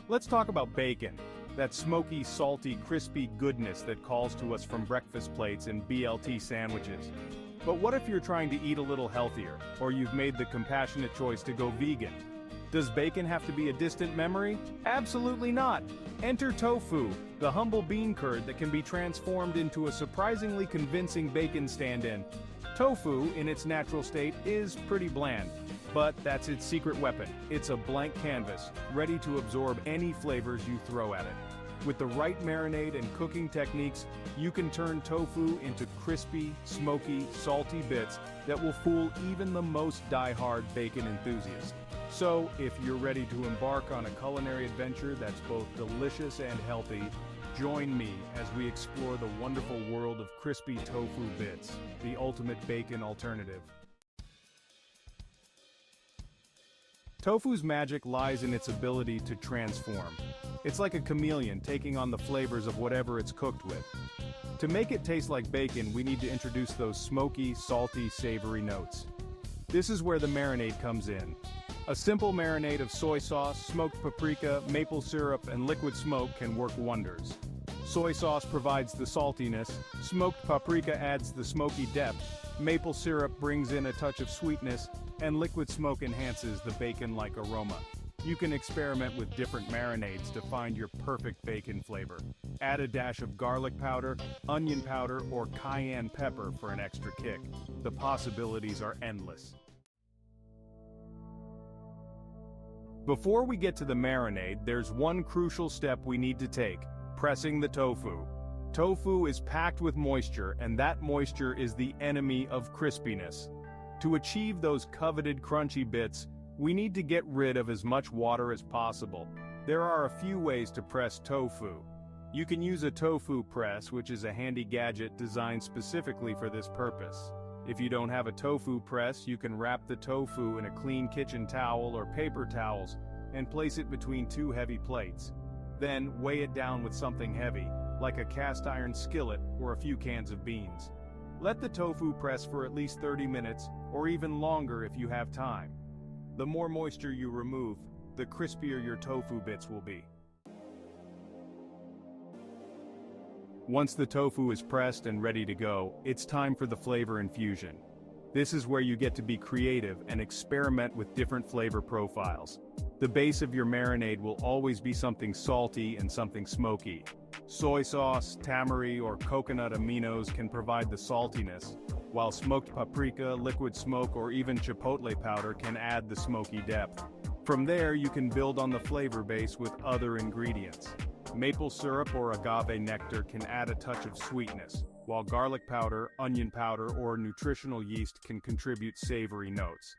Let's talk about bacon. That smoky, salty, crispy goodness that calls to us from breakfast plates and BLT sandwiches. But what if you're trying to eat a little healthier, or you've made the compassionate choice to go vegan? Does bacon have to be a distant memory? Absolutely not! Enter tofu, the humble bean curd that can be transformed into a surprisingly convincing bacon stand-in. Tofu, in its natural state, is pretty bland. But that's its secret weapon. It's a blank canvas, ready to absorb any flavors you throw at it. With the right marinade and cooking techniques, you can turn tofu into crispy, smoky, salty bits that will fool even the most die-hard bacon enthusiast. So, if you're ready to embark on a culinary adventure that's both delicious and healthy, join me as we explore the wonderful world of crispy tofu bits, the ultimate bacon alternative. Tofu's magic lies in its ability to transform. It's like a chameleon taking on the flavors of whatever it's cooked with. To make it taste like bacon, we need to introduce those smoky, salty, savory notes. This is where the marinade comes in. A simple marinade of soy sauce, smoked paprika, maple syrup, and liquid smoke can work wonders. Soy sauce provides the saltiness, smoked paprika adds the smoky depth, maple syrup brings in a touch of sweetness, and liquid smoke enhances the bacon-like aroma. You can experiment with different marinades to find your perfect bacon flavor. Add a dash of garlic powder, onion powder, or cayenne pepper for an extra kick. The possibilities are endless. Before we get to the marinade, there's one crucial step we need to take: pressing the tofu. Tofu is packed with moisture, and that moisture is the enemy of crispiness. To achieve those coveted crunchy bits, we need to get rid of as much water as possible. There are a few ways to press tofu. You can use a tofu press, which is a handy gadget designed specifically for this purpose. If you don't have a tofu press, you can wrap the tofu in a clean kitchen towel or paper towels and place it between two heavy plates. Then weigh it down with something heavy, like a cast iron skillet or a few cans of beans. Let the tofu press for at least 30 minutes, or even longer if you have time. The more moisture you remove, the crispier your tofu bits will be. Once the tofu is pressed and ready to go, it's time for the flavor infusion. This is where you get to be creative and experiment with different flavor profiles. The base of your marinade will always be something salty and something smoky. Soy sauce, tamari, or coconut aminos can provide the saltiness, while smoked paprika, liquid smoke, or even chipotle powder can add the smoky depth. From there, you can build on the flavor base with other ingredients. Maple syrup or agave nectar can add a touch of sweetness, while garlic powder, onion powder, or nutritional yeast can contribute savory notes.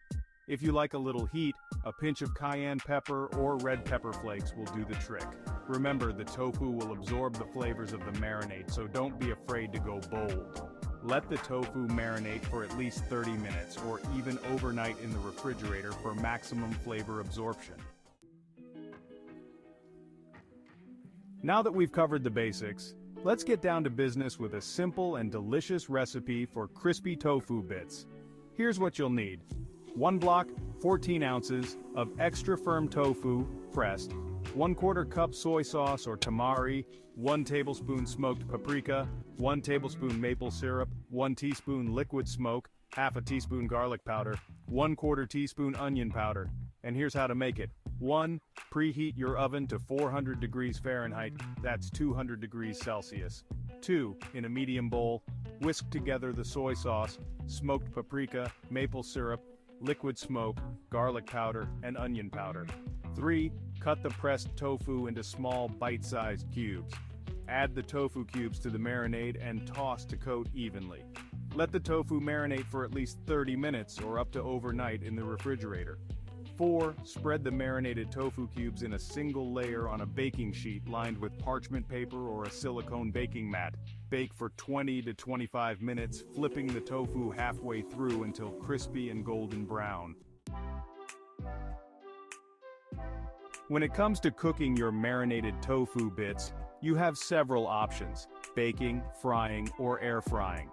If you like a little heat, a pinch of cayenne pepper or red pepper flakes will do the trick. Remember, the tofu will absorb the flavors of the marinade, so don't be afraid to go bold. Let the tofu marinate for at least 30 minutes or even overnight in the refrigerator for maximum flavor absorption. Now that we've covered the basics, let's get down to business with a simple and delicious recipe for crispy tofu bits. Here's what you'll need. 1 block, 14 ounces, of extra firm tofu, pressed, 1/4 cup soy sauce or tamari, 1 tablespoon smoked paprika, 1 tablespoon maple syrup, 1 teaspoon liquid smoke, half a teaspoon garlic powder, 1/4 teaspoon onion powder. And here's how to make it. 1. Preheat your oven to 400 degrees Fahrenheit, that's 200 degrees Celsius. 2. In a medium bowl, whisk together the soy sauce, smoked paprika, maple syrup, liquid smoke, garlic powder, and onion powder. 3. Cut the pressed tofu into small bite-sized cubes. Add the tofu cubes to the marinade and toss to coat evenly. Let the tofu marinate for at least 30 minutes or up to overnight in the refrigerator. 4. Spread the marinated tofu cubes in a single layer on a baking sheet lined with parchment paper or a silicone baking mat. Bake for 20 to 25 minutes, flipping the tofu halfway through until crispy and golden brown. When it comes to cooking your marinated tofu bits, you have several options: baking, frying, or air frying.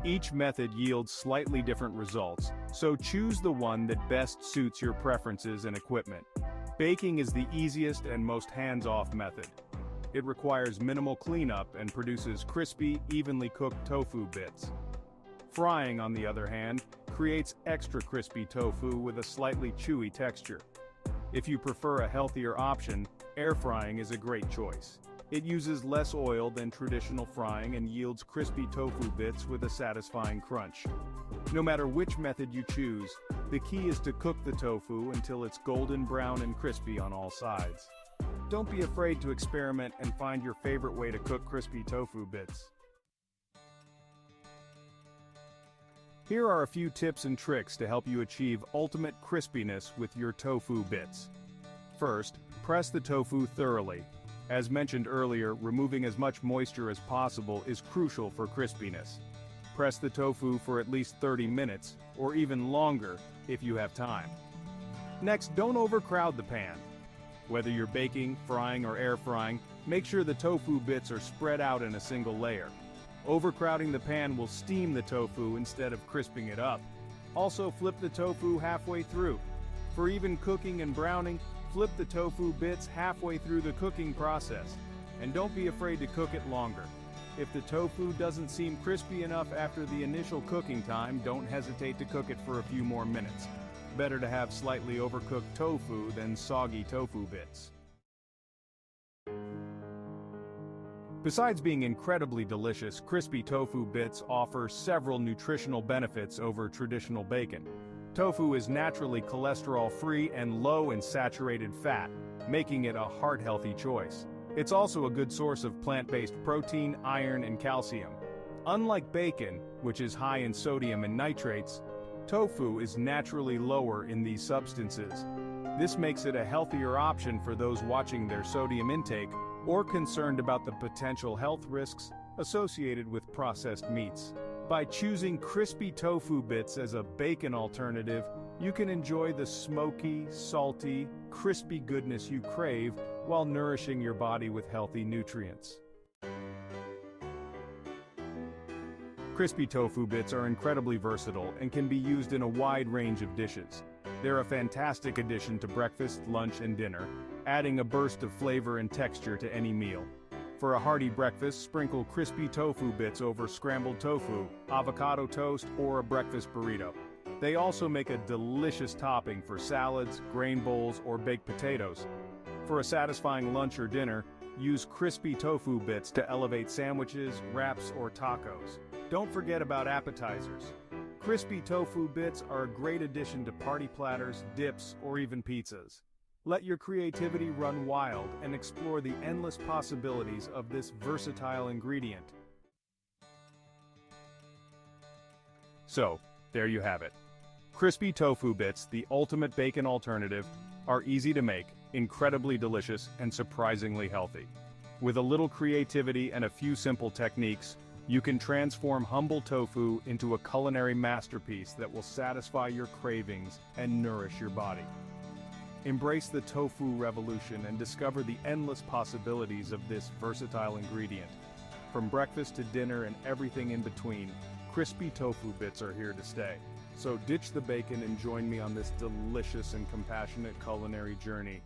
Each method yields slightly different results, so choose the one that best suits your preferences and equipment. Baking is the easiest and most hands-off method. It requires minimal cleanup and produces crispy, evenly cooked tofu bits. Frying, on the other hand, creates extra crispy tofu with a slightly chewy texture. If you prefer a healthier option, air frying is a great choice. It uses less oil than traditional frying and yields crispy tofu bits with a satisfying crunch. No matter which method you choose, the key is to cook the tofu until it's golden brown and crispy on all sides. Don't be afraid to experiment and find your favorite way to cook crispy tofu bits. Here are a few tips and tricks to help you achieve ultimate crispiness with your tofu bits. First, press the tofu thoroughly. As mentioned earlier, removing as much moisture as possible is crucial for crispiness. Press the tofu for at least 30 minutes, or even longer if you have time. Next, don't overcrowd the pan. Whether you're baking, frying, or air frying, make sure the tofu bits are spread out in a single layer. Overcrowding the pan will steam the tofu instead of crisping it up. Also, flip the tofu halfway through. For even cooking and browning, flip the tofu bits halfway through the cooking process. And don't be afraid to cook it longer. If the tofu doesn't seem crispy enough after the initial cooking time, don't hesitate to cook it for a few more minutes. Better to have slightly overcooked tofu than soggy tofu bits. Besides being incredibly delicious, crispy tofu bits offer several nutritional benefits over traditional bacon. Tofu is naturally cholesterol-free and low in saturated fat, making it a heart-healthy choice. It's also a good source of plant-based protein, iron, and calcium. Unlike bacon, which is high in sodium and nitrates, tofu is naturally lower in these substances. This makes it a healthier option for those watching their sodium intake or concerned about the potential health risks associated with processed meats. By choosing crispy tofu bits as a bacon alternative, you can enjoy the smoky, salty, crispy goodness you crave while nourishing your body with healthy nutrients. Crispy tofu bits are incredibly versatile and can be used in a wide range of dishes. They're a fantastic addition to breakfast, lunch, and dinner, adding a burst of flavor and texture to any meal. For a hearty breakfast, sprinkle crispy tofu bits over scrambled tofu, avocado toast, or a breakfast burrito. They also make a delicious topping for salads, grain bowls, or baked potatoes. For a satisfying lunch or dinner, use crispy tofu bits to elevate sandwiches, wraps, or tacos. Don't forget about appetizers. Crispy tofu bits are a great addition to party platters, dips, or even pizzas. Let your creativity run wild and explore the endless possibilities of this versatile ingredient. So, there you have it. Crispy tofu bits, the ultimate bacon alternative, are easy to make, incredibly delicious, and surprisingly healthy. With a little creativity and a few simple techniques, you can transform humble tofu into a culinary masterpiece that will satisfy your cravings and nourish your body. Embrace the tofu revolution and discover the endless possibilities of this versatile ingredient. From breakfast to dinner and everything in between, crispy tofu bits are here to stay. So ditch the bacon and join me on this delicious and compassionate culinary journey.